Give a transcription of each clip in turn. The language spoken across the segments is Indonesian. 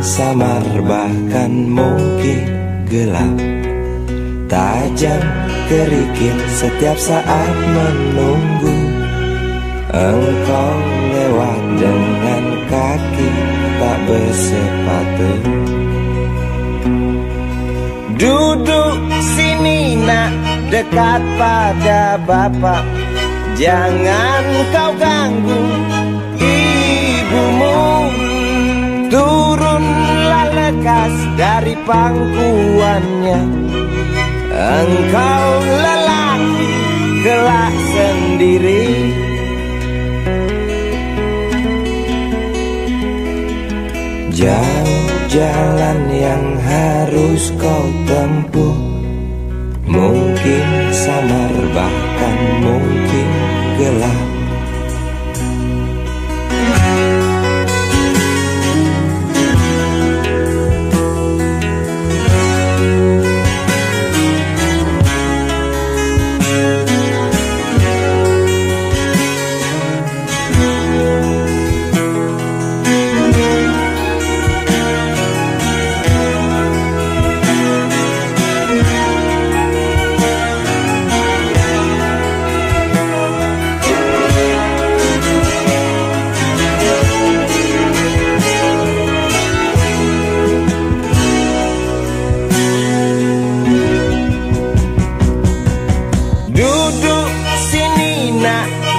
samar bahkan mungkin gelap, tajam kerikil setiap saat menunggu engkau lewat dengan kaki tak bersepatu. Duduk sini nak, dekat pada bapak, jangan kau ganggu ibumu. Turunlah lekas dari pangkuannya, engkau lelaki kelak sendiri. Jauh jalan yang harus kau tempuh, mungkin samar bahkan mungkin gelap.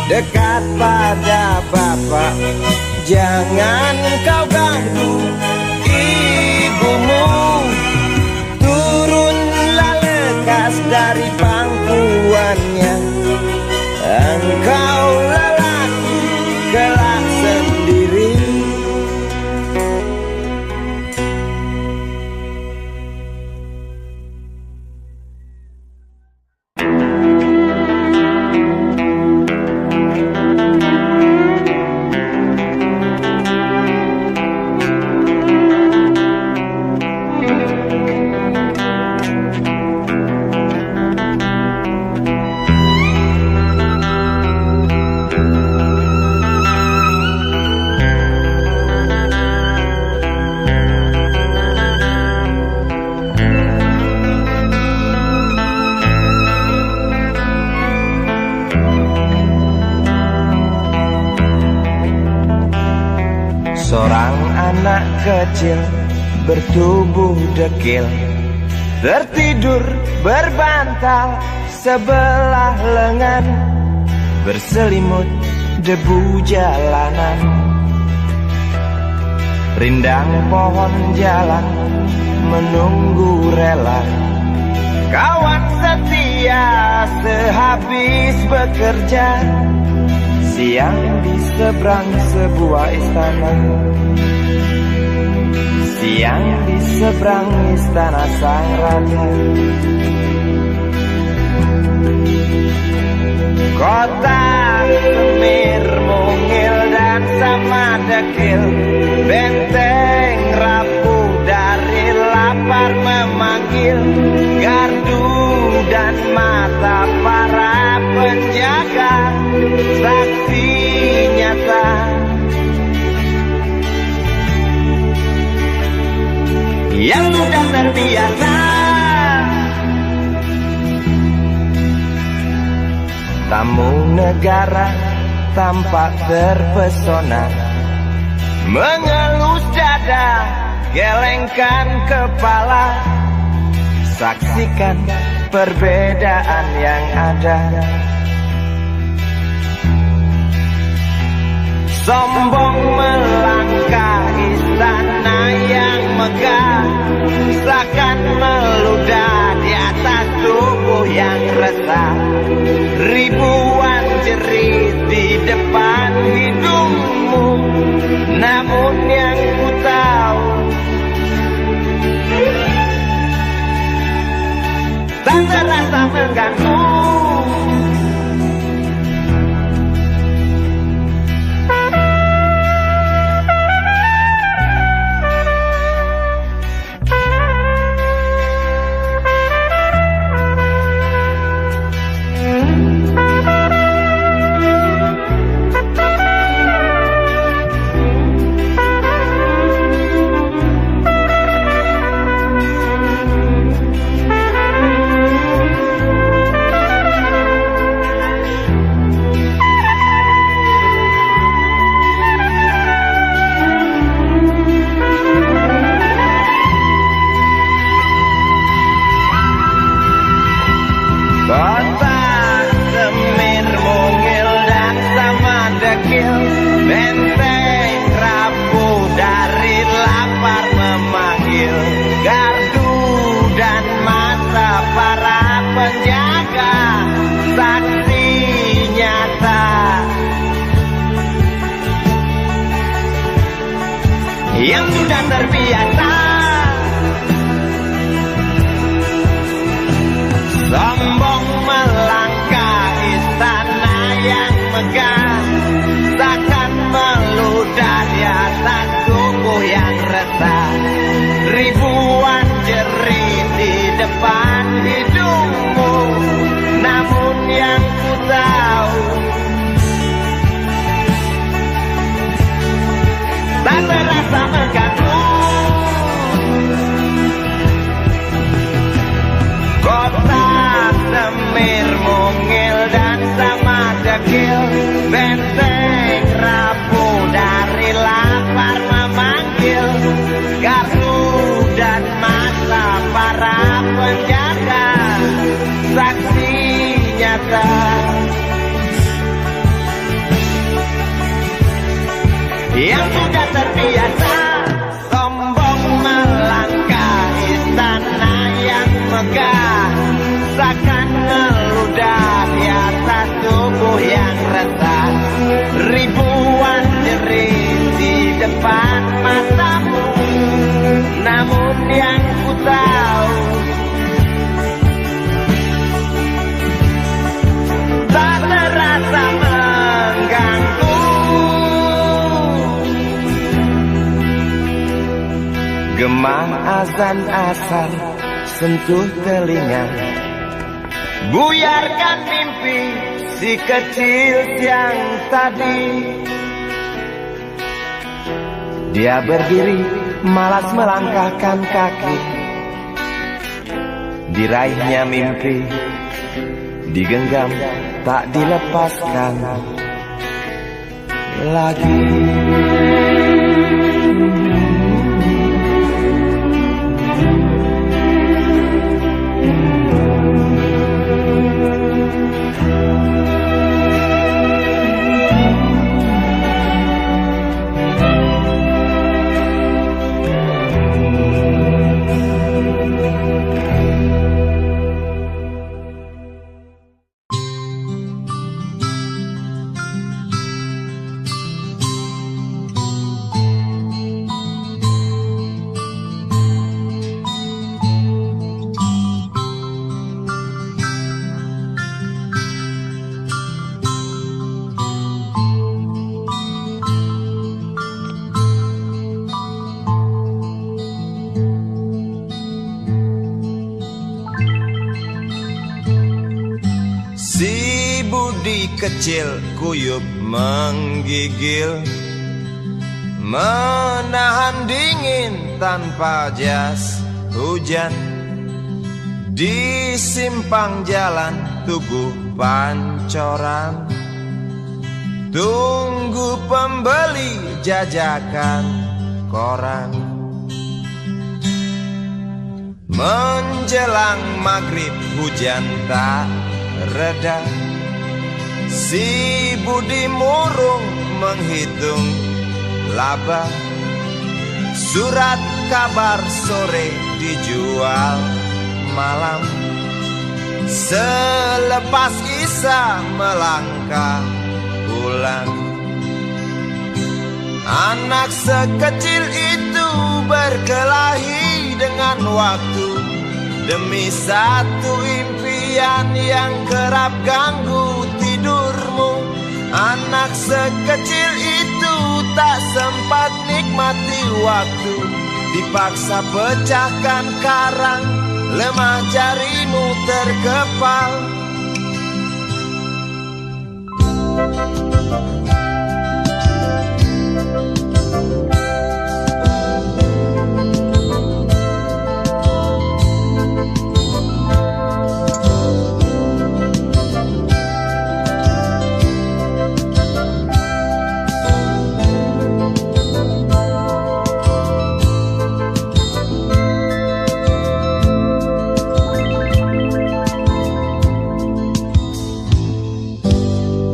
Dekat pada bapak, jangan kau ganggu ibumu. Turunlah lekas dari pangkuannya, engkau lelaki kelak sendiri. Seorang anak kecil bertubuh dekil, tertidur berbantal sebelah lengan, berselimut debu jalanan. Rindang pohon jalan menunggu rela, kawan setia sehabis bekerja. Siang di seberang sebuah istana, siang di seberang istana sang raja. Kota semir mungil dan sama dekil, benteng rapuh dari lapar memanggil. Gardu dan mata para penjaga, saksi nyata yang sudah terbiasa. Tamu negara tampak terpesona, mengelus dada, gelengkan kepala, saksikan perbedaan yang ada. Sombong melangkah istana yang megah, seakan meludah di atas tubuh yang resah. Ribuan jerit di depan hidungmu, namun yang ku tahu tak terasa mengganggu. yang sudah terbiasa sombong melangkah istana yang megah, takkan meludah di atas tubuh yang resah. Ribuan jerit di depan hidungmu, namun yang ku tahu tak terasa mengganggu. Kota Semir, Mungil dan Samadegil, benteng rapuh dari lapar memanggil. Gardu dan masa para penjaga, saksi nyata yang sudah terbiasa sombong melangkah istana yang megah, takkan meludah di atas tubuh yang resah. Ribuan jerit di depan matamu, namun yang ku tahu tak terasa mengganggu. Gema azan asar sentuh telinga, buyarkan mimpi si kecil yang tadi. Dia berdiri malas melangkahkan kaki, diraihnya mimpi digenggam tak dilepaskan lagi. Kecil kuyup menggigil, menahan dingin tanpa jas hujan. Di simpang jalan Tugu Pancoran, tunggu pembeli jajakan koran. Menjelang maghrib hujan tak reda, si Budi murung menghitung laba. Surat kabar sore dijual malam, selepas Isa melangkah pulang. Anak sekecil itu berkelahi dengan waktu demi satu impian yang kerap ganggu tidurmu. Anak sekecil itu tak sempat nikmati waktu, dipaksa pecahkan karang, lemah jarimu terkepal.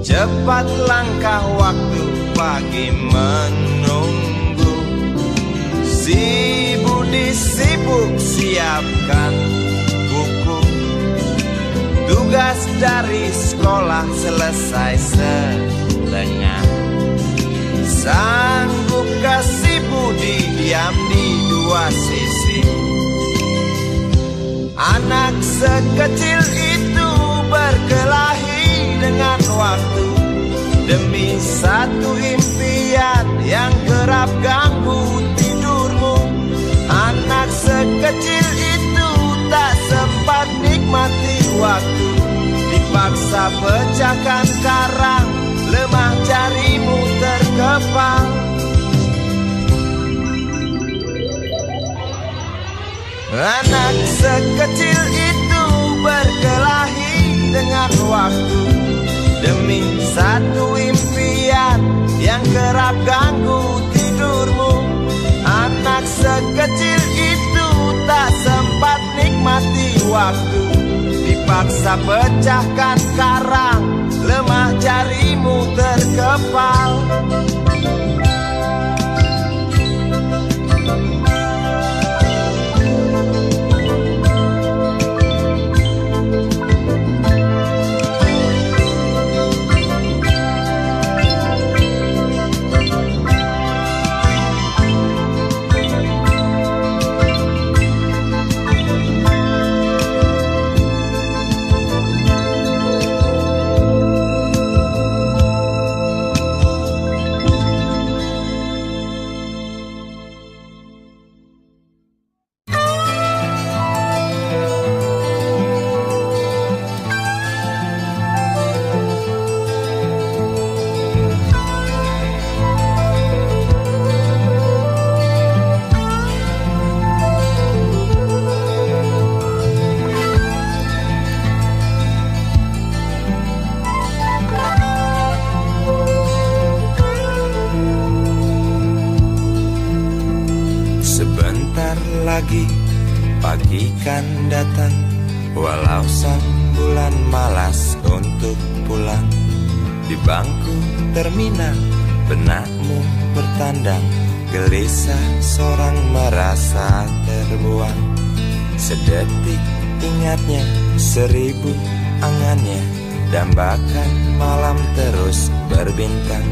Cepat langkah waktu, pagi menunggu. Si Budi sibuk siapkan buku, tugas dari sekolah selesai setengah. Sanggupkah si Budi sisi. Anak sekecil itu berkelahi dengan waktu demi satu impian yang kerap ganggu tidurmu. Anak sekecil itu tak sempat nikmati waktu, dipaksa pecahkan karang, lemah jarimu terkepal. Anak sekecil itu berkelahi dengan waktu demi satu impian yang kerap ganggu tidurmu. Anak sekecil itu tak sempat nikmati waktu, dipaksa pecahkan karang, lemah jarimu terkepal. Lagi pagi kan datang, walau sang bulan malas untuk pulang. Di bangku terminal benakmu bertandang, gelisah seorang merasa terbuang. Sedetik ingatnya, seribu angannya, dambakan malam terus berbintang.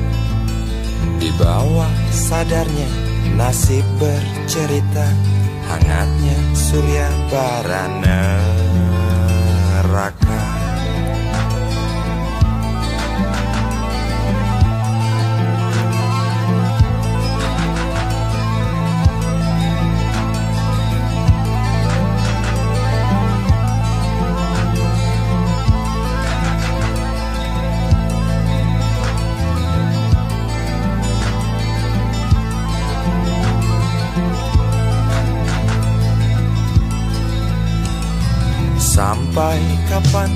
Di bawah sadarnya nasib bercerita, hangatnya surya bara neraka. Sampai kapan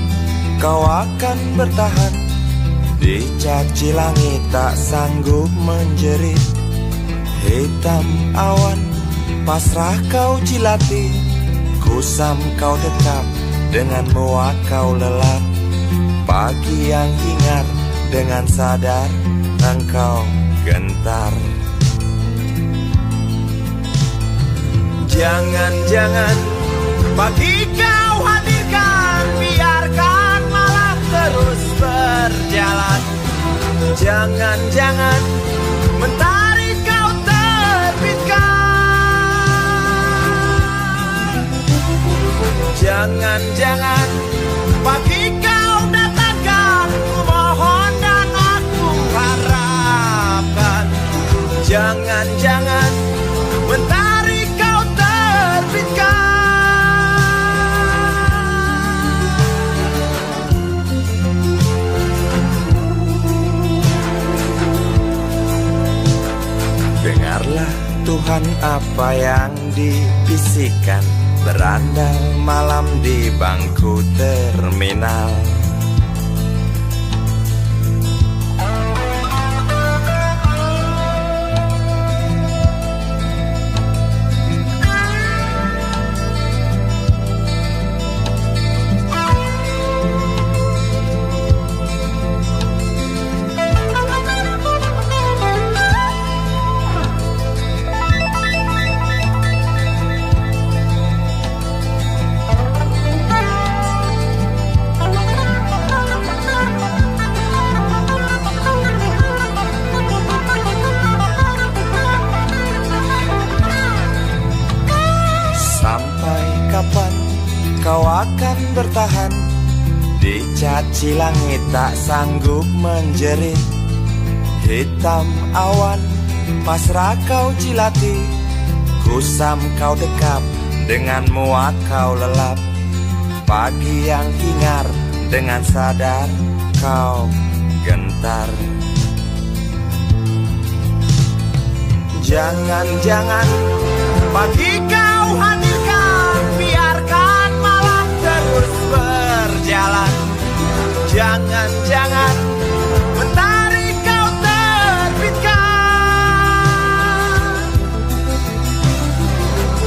kau akan bertahan? Dicaci langit tak sanggup menjerit. Hitam awan pasrah kau jilati, kusam kau dekap, dengan muak kau lelap. Pagi yang hingar, dengan sadar engkau gentar. Jangan-jangan pagi kau hadirkan, biarkan malam terus berjalan. Jangan-jangan mentari kau terbitkan. Jangan-jangan pagi kau datangkan, ku mohon dan aku harapkan. Jangan-jangan mentari kau terbitkan. Dengarlah Tuhan apa yang dibisikkan, berandal malam di bangku terminal. bertahan. Dicaci langit tak sanggup menjerit. Hitam awan, mesra kau cilati. Kusam kau dekap, dengan muak kau lelap. Pagi yang hingar, dengan sadar kau gentar. Jangan-jangan pagi kau hadirkan, biarkan malam terus berjalan. Jangan-jangan mentari kau terbitkan.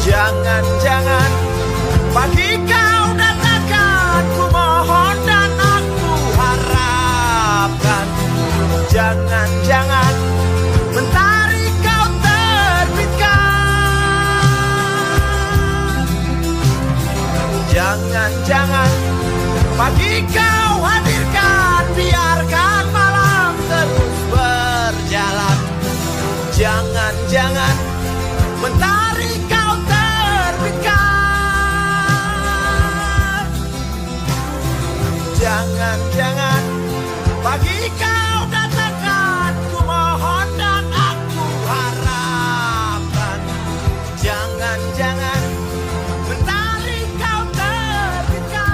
Jangan-jangan pagi kau datangkan, ku mohon dan aku harapkan. Jangan-jangan mentari kau terbitkan. Jangan-jangan pagi kau hadirkan, biarkan malam terus berjalan. Jangan-jangan mentari kau terbitkan. Jangan-jangan pagi kau datangkan, ku mohon dan aku harapkan. Jangan-jangan mentari kau terbitkan.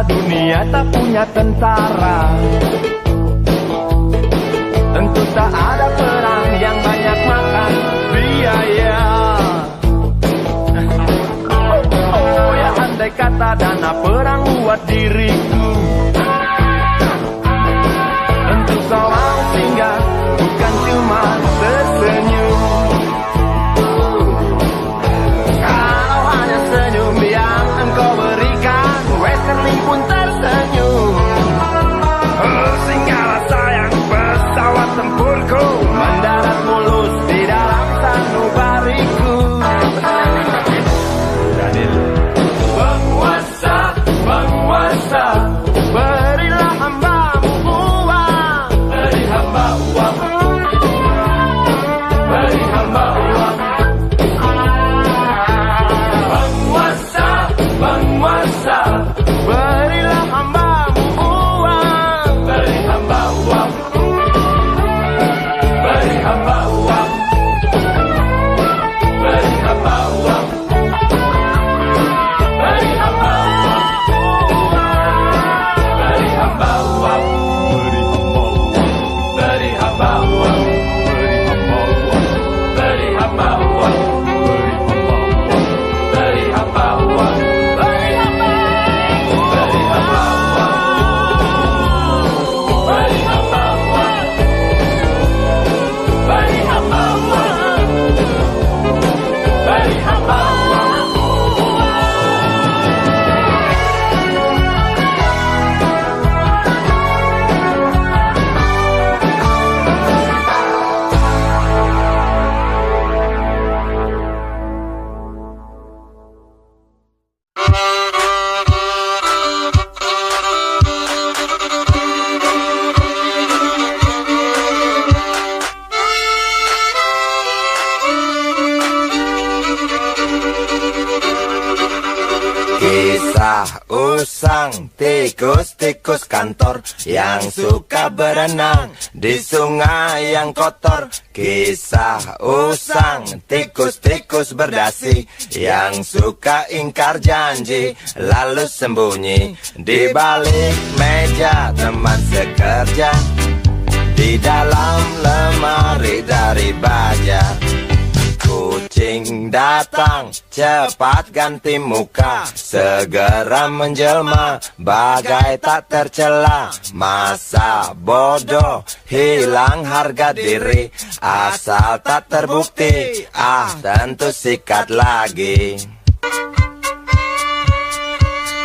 Dunia tak punya tentara, tentu tak ada perang yang banyak makan biaya. Oh ya, andai kata dana perang buat diriku, tentu kau mau singgah, bukan cuma tersenyum. Kalau hanya senyum usang, tikus-tikus kantor yang suka berenang di sungai yang kotor. Kisah usang, tikus-tikus berdasi yang suka ingkar janji lalu sembunyi di balik meja teman sekerja, di dalam lemari dari baja. Kucing datang, cepat ganti muka, segera menjelma, bagai tak tercela. Masa bodoh, hilang harga diri, asal tak terbukti, tentu sikat lagi.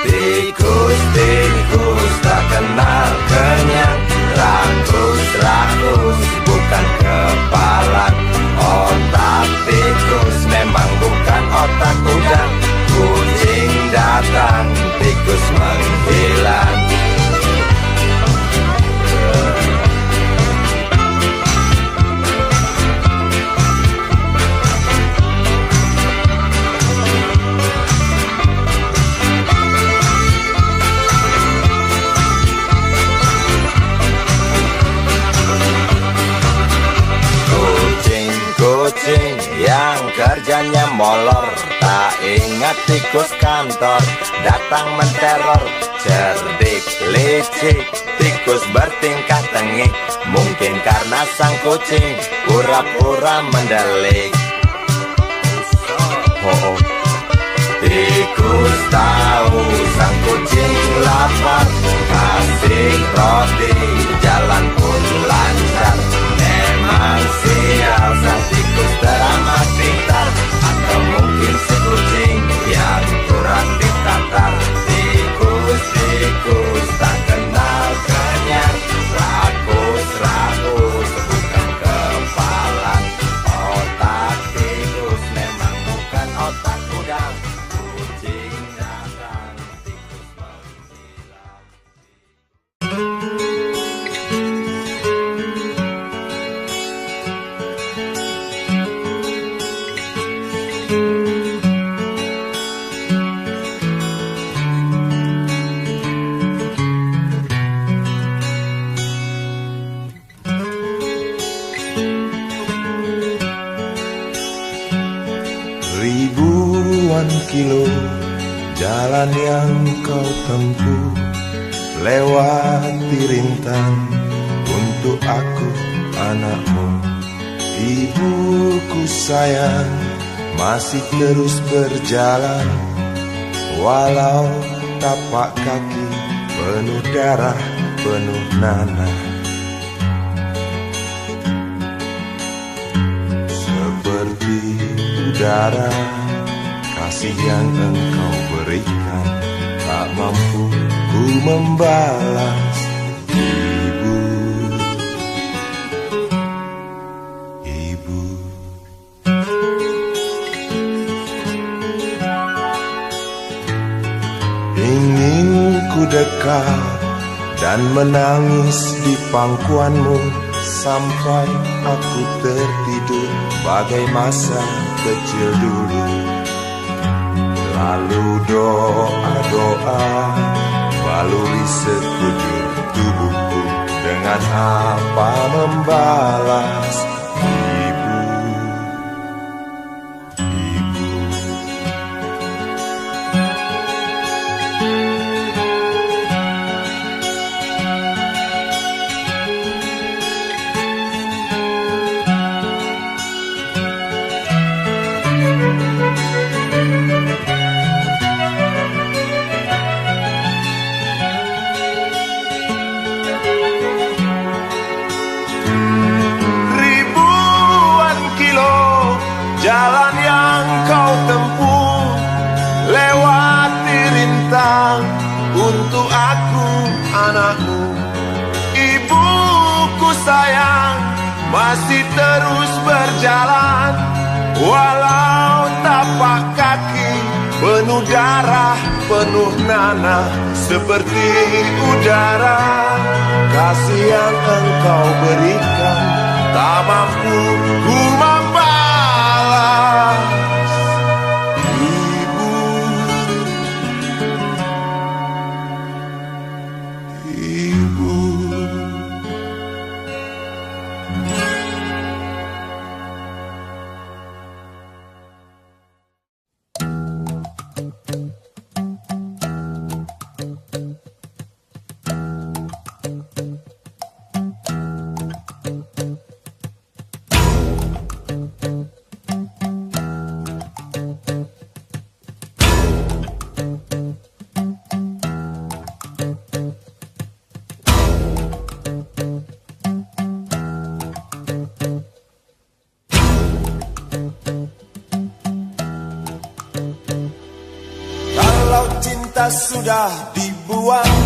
Tikus-tikus tak kenal kenyang, rakus-rakus bukan kepala. Otak tikus memang bukan otak udang. Kucing datang, tikus menghilang. Kucing yang kerjanya molor, tak ingat tikus kantor, datang menteror. Cerdik, licik, tikus bertingkah tengik, mungkin karena sang kucing pura-pura mendelik. Tikus tahu sang kucing lapar, kasih roti, jalan pun lancar. Memang sial sang tikus teramat pintar, atau mungkin si kucing yang kurang ditatar. Tikus-tikus tak kenal kenyang, rakus-rakus bukan kepala. Otak tikus memang bukan otak udang. Kucing datang, tikus menghilang. Ribuan kilo jalan yang kau tempuh, lewati rintang untuk aku anakmu. Ibuku sayang, masih terus berjalan, walau tapak kaki penuh darah, penuh nanah. Seperti udara, kasih yang engkau berikan, tak mampu ku membalas. Ibu, ibu. Ingin ku dekat dan menangis di pangkuanmu, sampai aku tertidur bagai masa kecil dulu. Lalu doa-doa baluri sekujur tubuhku, dengan apa membalas. Ibu, ibu. Jalan yang kau tempuh, lewati rintang untuk aku anakmu. Ibuku sayang, masih terus berjalan, walau tapak kaki penuh darah, penuh nanah. Seperti udara, kasih yang engkau berikan, tak mampu ku membalas. Ibu, sudah dibuang.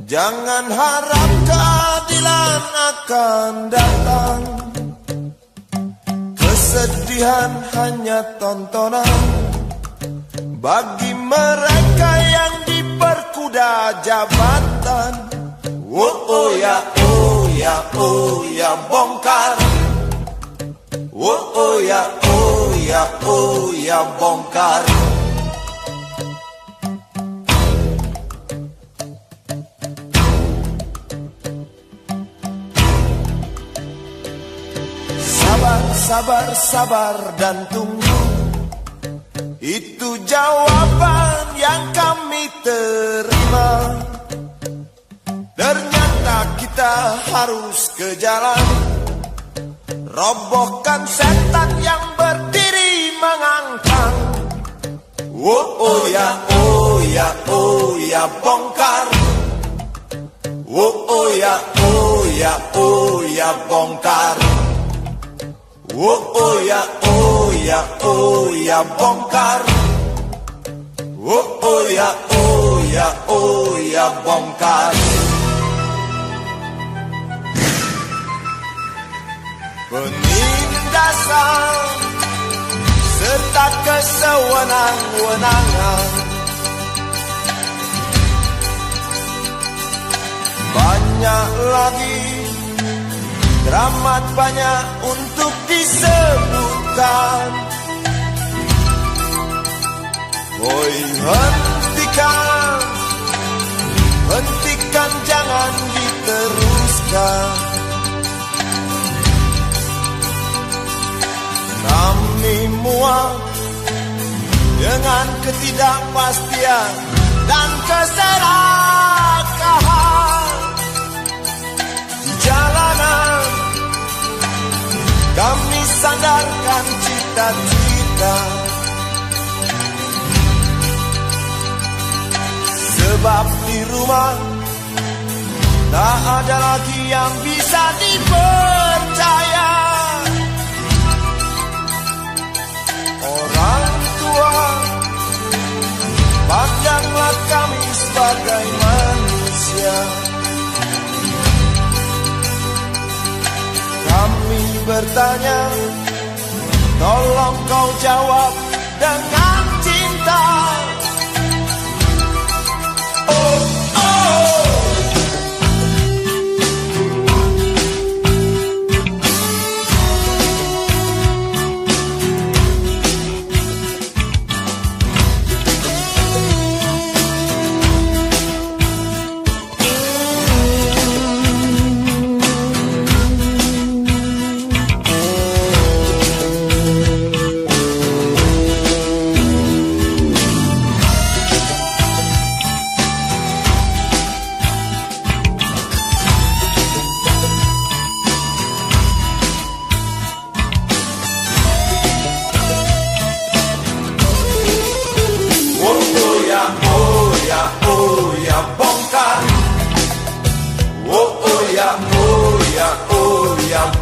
Jangan harap keadilan akan datang. Kesedihan hanya tontonan bagi mereka yang diperkuda jabatan. Oh ya, oh ya, oh ya, bongkar. Oh ya, oh ya, oh ya, bongkar. Sabar, sabar dan tunggu. Itu jawaban yang kami terima. Ternyata kita harus ke jalan, robohkan setan yang berdiri mengangkang. Oh ya, oh ya, oh ya, bongkar. Oh ya, oh ya, oh ya, bongkar. Oh ya, oh ya, oh ya, bongkar. Oh ya, oh ya, oh ya, bongkar. Penindasan serta kesewenang-wenangan, banyak lagi, teramat banyak untuk disebutkan. Woi, hentikan, hentikan, jangan diteruskan. Kami muak dengan ketidakpastian dan keserakahan di jalanan. Kami sandarkan cita-cita, sebab di rumah tak ada lagi yang bisa dipercaya. Orang tua, pandanglah kami sebagai manusia. Kami bertanya, tolong kau jawab dengan cinta. Oh, oh.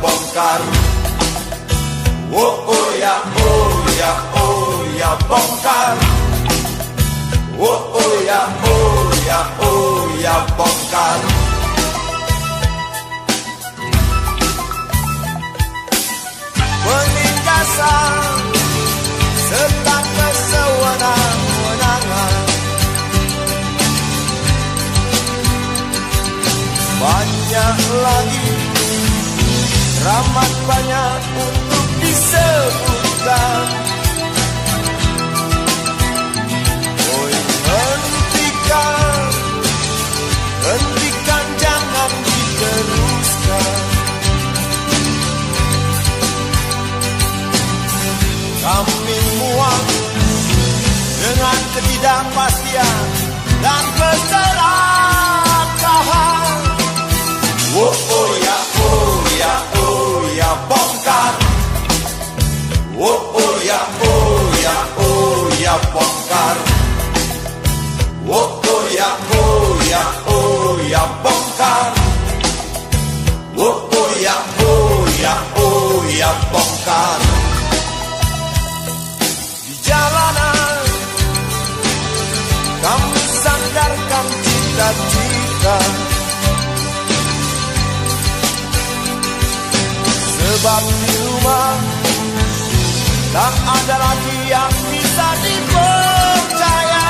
Bongkar. Oh ya, oh ya, oh ya, bongkar. Oh ya, oh ya, oh ya, bongkar. Penindasan serta kesewenang-wenangan, banyak lagi, teramat banyak untuk disebutkan. Oi, hentikan, hentikan, jangan diteruskan. Kami muak dengan ketidakpastian dan keserakahan. Oh ya, oh ya, oh ya, bongkar. Oh ya, oh ya, oh ya, bongkar. Oh ya, oh ya, oh ya, bongkar. Oh ya, oh ya, oh ya, bongkar. Di jalanan cita-cita. Sebab di rumah tak ada lagi yang bisa dipercaya.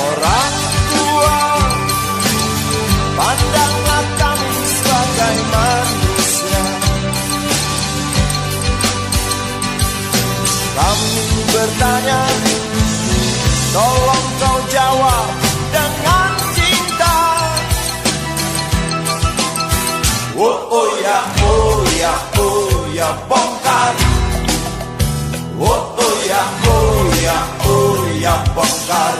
Orang tua, pandanglah kami sebagai manusia. Kami bertanya, tolong kau jawab dengan cinta. Oh ya, oh ya, oh ya, bongkar. Oh ya, oh ya, oh ya, bongkar.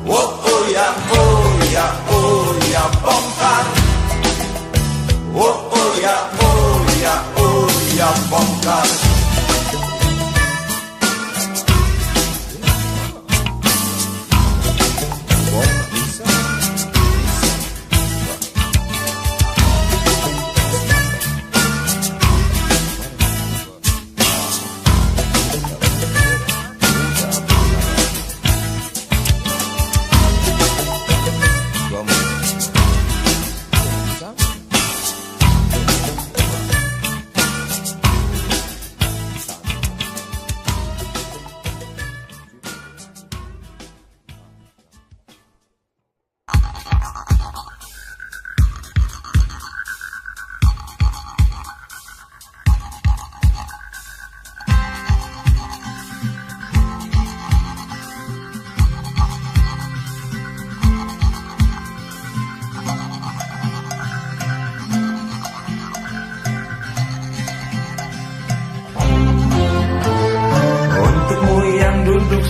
Oh ya, oh ya, oh ya, bongkar. Oh ya, oh ya, oh ya, bongkar.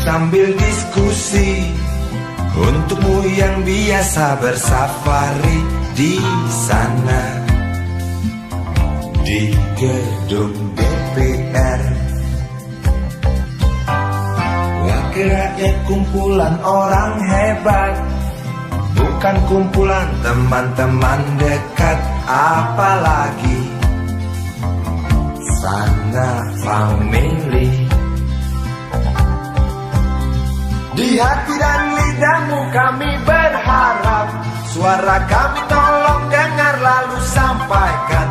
Sambil diskusi, untukmu yang biasa bersafari di sana, di gedung DPR. Wakil rakyat kumpulan orang hebat, bukan kumpulan teman-teman dekat, apalagi sana family. Di hati dan lidahmu kami berharap, suara kami tolong dengar lalu sampaikan.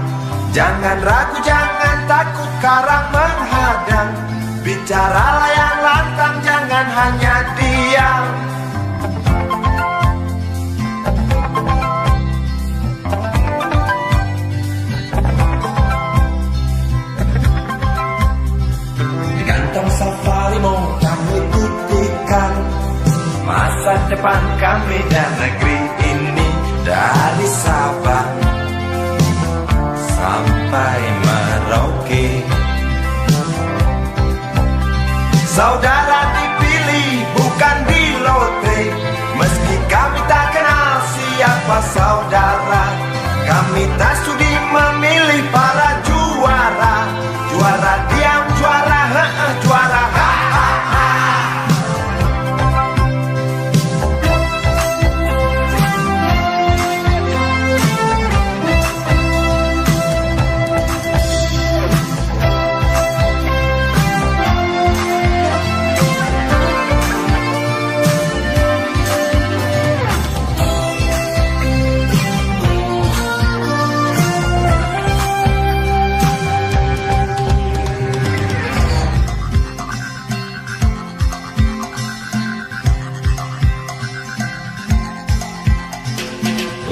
Jangan ragu, jangan takut karang menghadang. Bicaralah yang lantang, jangan hanya diam. Di kantong safarimu kami titipkan masa depan kami dan negeri ini, dari Sabang sampai Merauke. Saudara dipilih bukan di lotre, meski kami tak kenal siapa saudara. Kami tak sudi memilih para juara, juara diam, juara juara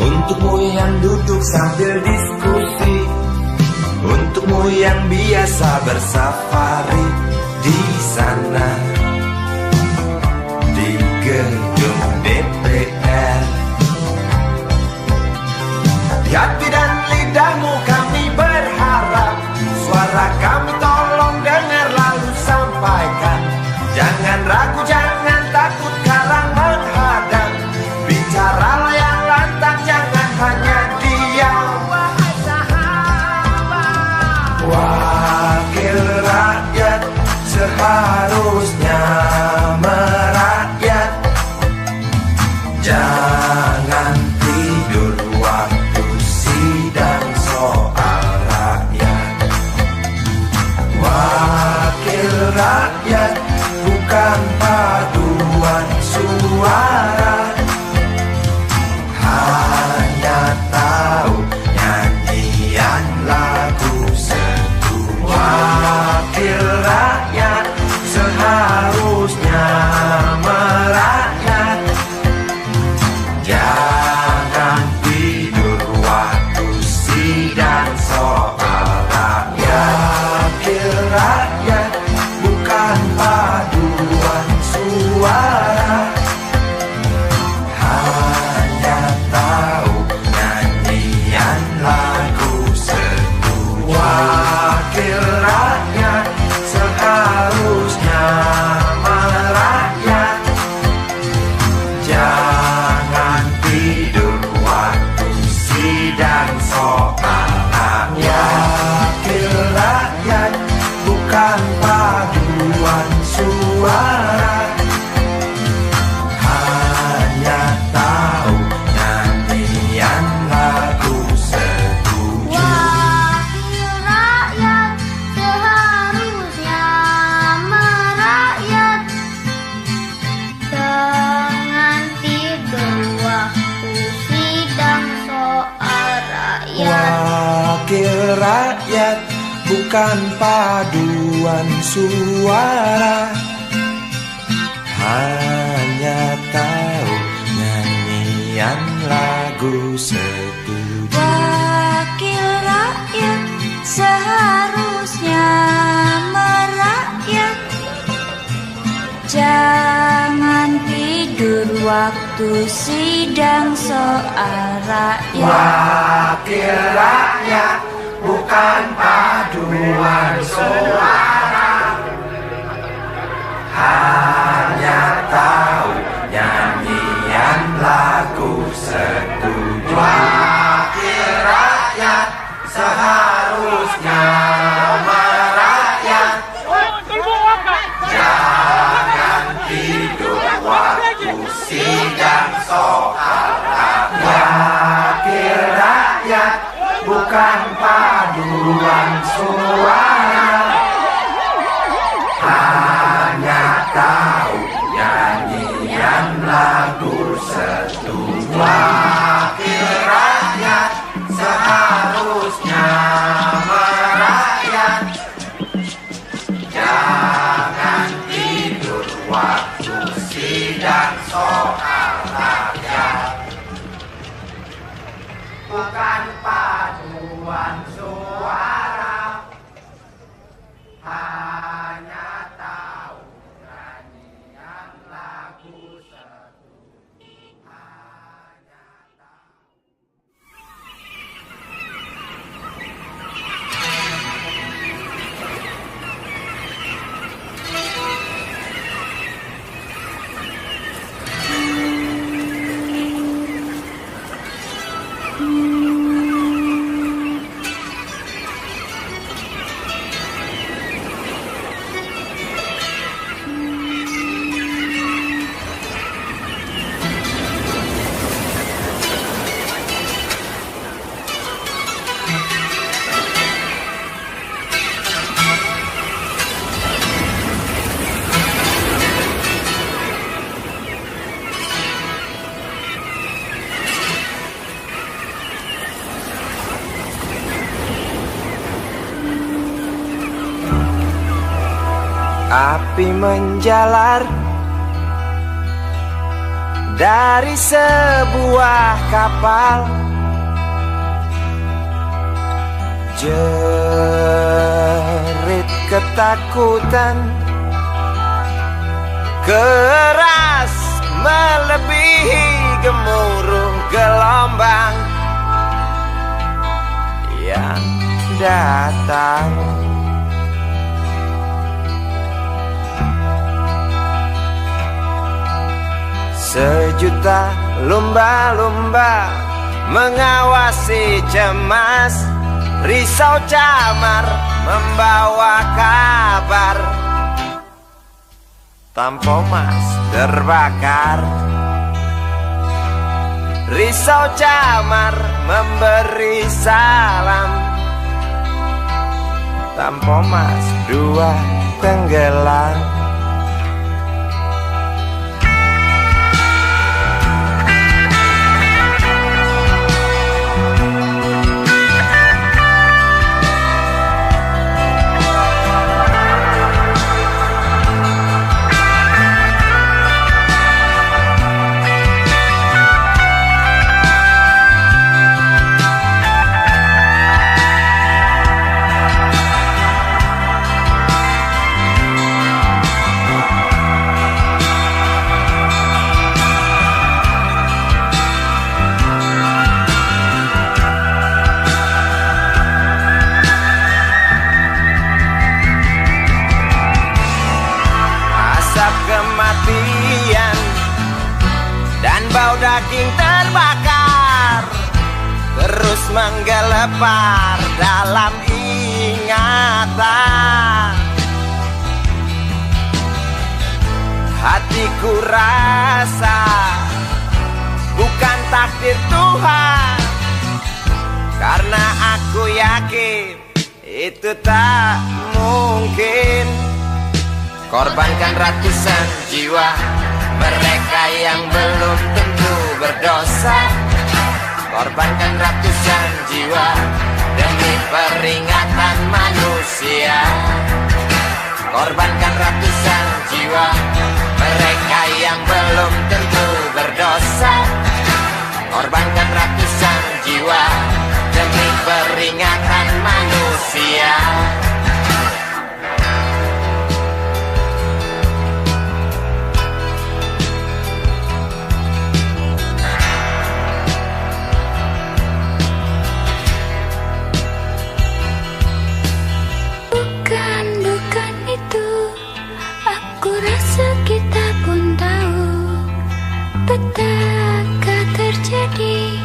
untukmu yang duduk sambil diskusi, untukmu yang biasa bersafari di sana, di gedung DPR. Di hati dan lidahmu kami berharap, suara kami tolong dengar lalu sampaikan. Jangan ragu, jangan takut karang menghadang. Bicaralah yang lantang, jangan hanya diam. Wakil rakyat seharusnya merakyat. Jangan tidur waktu siang. Wakil rakyat bukan paduan suara, hanya tahu nyanyian lagu setuju. Wakil rakyat seharusnya merakyat, jangan tidur waktu sidang soal rakyat. Wakil rakyat bukan paduan suara, hanya tahu nyanyian lagu setuju. Wakil rakyat seharusnya merakyat, jangan tidur waktu sidang soal rakyat. Wakil rakyat bukan paduan suara, hanya tahu nyanyian lagu setuju. Wakil rakyat seharusnya merakyat, jangan tidur waktu sidang soal rakyat. Bukan paduan suara, hanya tahu nyanyian lagu setuju. Api menjalar dari sebuah kapal, jerit ketakutan keras melebihi gemuruh gelombang yang datang. Sejuta lumba-lumba mengawasi cemas, risau camar membawa kabar. Tampo Mas terbakar, risau camar memberi salam. Tampo Mas dua tenggelam. Kematian dan bau daging terbakar terus menggelepar dalam ingatan. Hatiku rasa bukan takdir Tuhan, karena aku yakin itu tak mungkin. Korbankan ratusan jiwa mereka yang belum tentu berdosa, korbankan ratusan jiwa demi peringatan manusia. Korbankan ratusan jiwa mereka yang belum tentu berdosa. Korbankan ratusan jiwa demi peringatan manusia. Bukan itu, aku rasa kita pun tahu petaka terjadi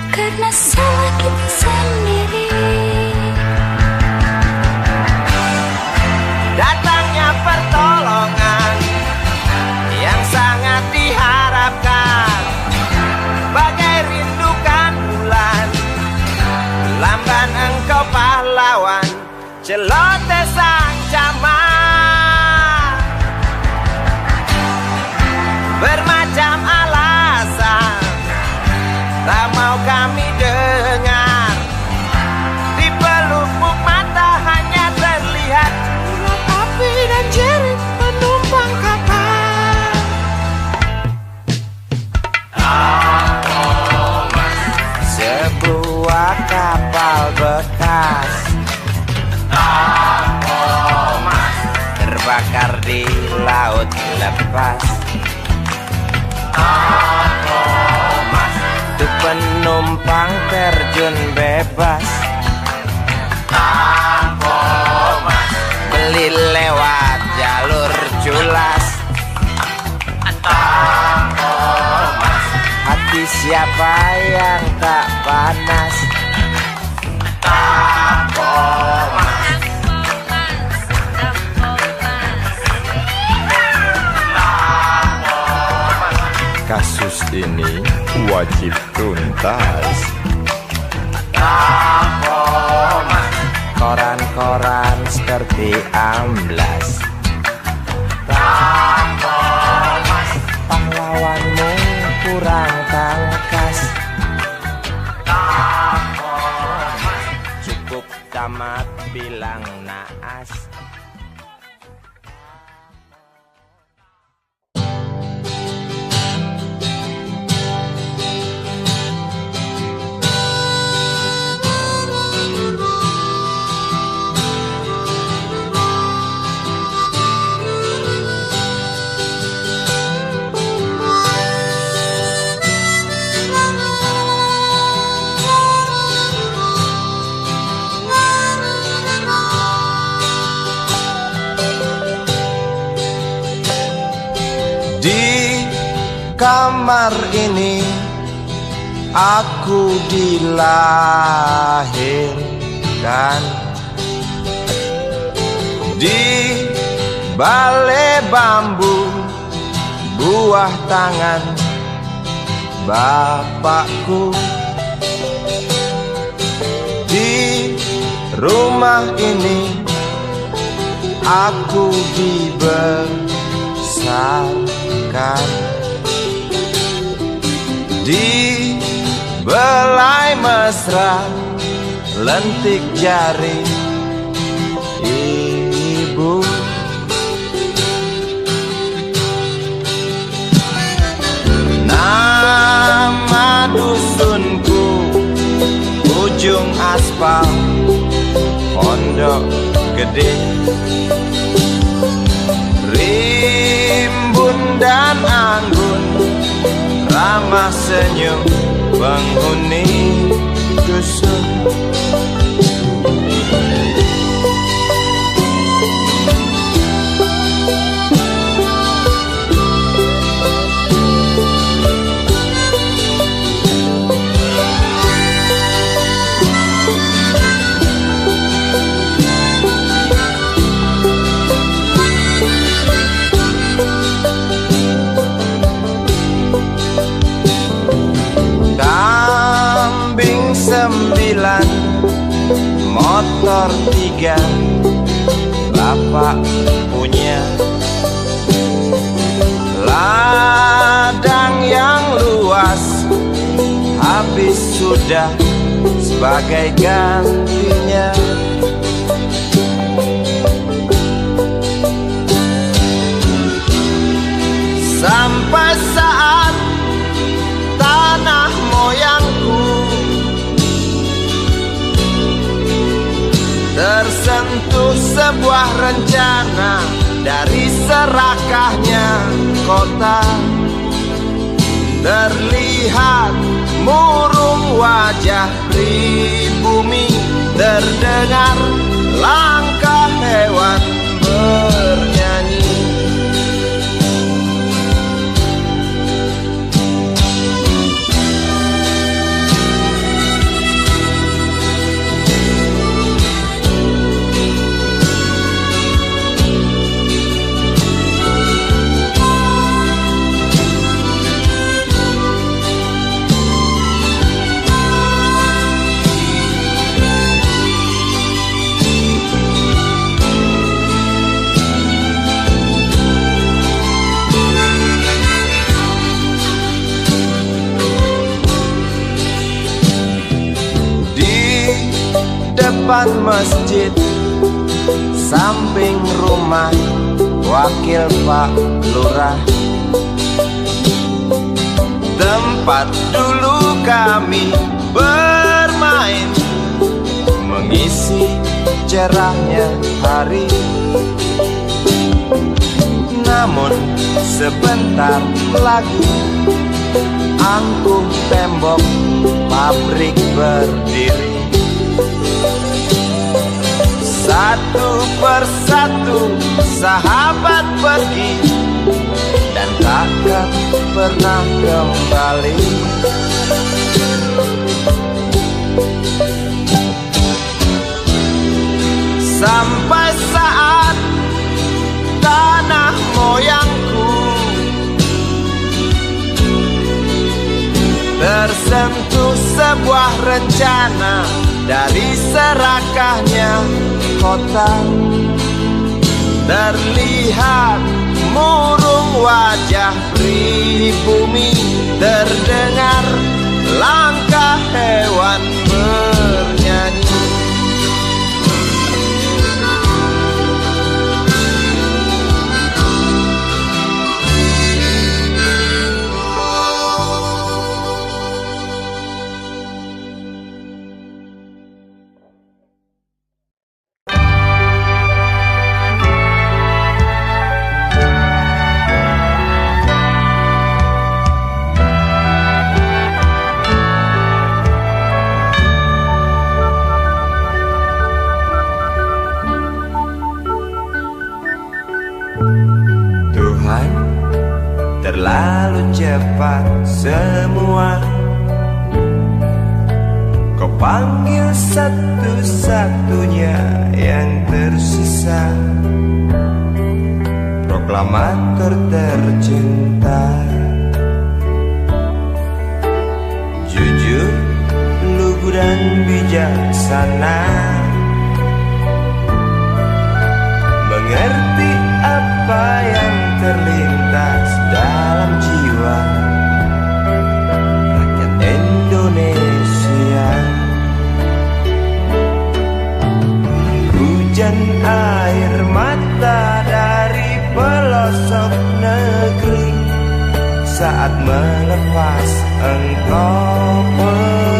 karena salah kita sendiri. Datangnya pertolongan yang sangat diharapkan, bagai rindukan bulan, lamban engkau pahlawan, celoteh sang camat. Bermacam alasan tak mau kami dengar, di pelupuk mata hanya terlihat ulat api dan jerit penumpang kapal. Sebuah kapal bekas terbakar di laut lepas. Untuk penumpang terjun bebas. Beli lewat jalur culas. Hati siapa yang tak panas? Kasus ini wajib tuntas. Koran-koran seperti amblas. Pahlawanmu kurang tangkas. Cukup tamat bilang naas. Kamar ini aku dilahirkan, di balai bambu buah tangan bapakku. Di rumah ini aku dibesarkan, di belai mesra lentik jari ibu. Nama dusunku ujung aspal Pondok Gede. Rimbun dan anggun ramah senyum penghuni dusun. Sembilan, motor 3, bapak punya. Ladang yang luas habis sudah sebagai gantinya. Sampai saat tanah moyangku tersentuh sebuah rencana dari serakahnya kota. Terlihat murung wajah pribumi, terdengar langkah hewan bernyanyi. Depan masjid, samping rumah wakil Pak Lurah, tempat dulu kami bermain, mengisi cerahnya hari. Namun sebentar lagi angkuh tembok pabrik berdiri. Satu persatu sahabat pergi dan takkan pernah kembali. Sampai saat tanah moyangku tersentuh sebuah rencana dari serakahnya kota. Terlihat murung wajah pribumi, terdengar langkah hewan bernyanyi. Terlalu cepat semua, kau panggil satu-satunya yang tersisa, proklamator tercinta. Jujur, lugu dan bijaksana, mengerti apa yang terlintas dalam jiwa rakyat Indonesia. Hujan air mata dari pelosok negeri saat melepas engkau pergi.